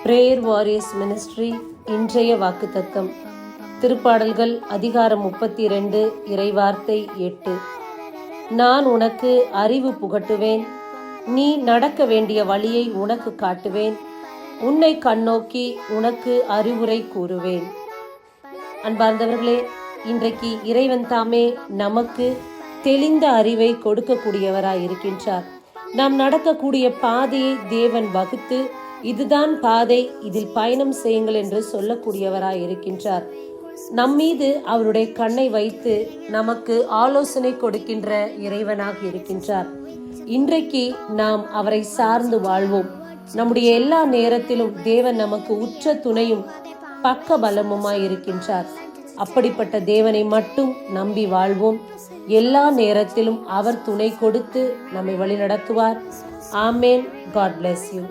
Prayer warriors ministry இன்றைய வாக்குத்தத்தம் திருப்பாடல்கள் அதிகாரம் 32 இறைவார்த்தை 8. நான் உனக்கு அறிவு புகட்டுவேன், நீ நடக்க வேண்டிய வழியை உனக்கு காட்டுவேன், உன்னை கண்ணோக்கி உனக்கு அறிவுரை கூறுவேன். அன்பார்ந்தவர்களே, இன்றைக்கு இறைவன் தாமே நமக்கு தெளிந்த அறிவை கொடுக்கக்கூடியவராய் இருக்கின்றார். நாம் நடக்கக்கூடிய பாதையை தேவன் வகுத்து, இதுதான் பாதை, இதில் பயணம் செய்யுங்கள் என்று சொல்லக்கூடியவராய் இருக்கின்றார். நம்மீது அவருடைய கண்ணை வைத்து நமக்கு ஆலோசனை கொடுக்கின்ற இறைவனாக இருக்கின்றார். இன்றைக்கு நாம் அவரை சார்ந்து வாழ்வோம். நம்முடைய எல்லா நேரத்திலும் தேவன் நமக்கு உற்ற துணையும் பக்க பலமுமாய் இருக்கின்றார். அப்படிப்பட்ட தேவனை மட்டும் நம்பி வாழ்வோம். எல்லா நேரத்திலும் அவர் துணை கொடுத்து நம்மை வழி நடத்துவார். ஆமேன். God bless you.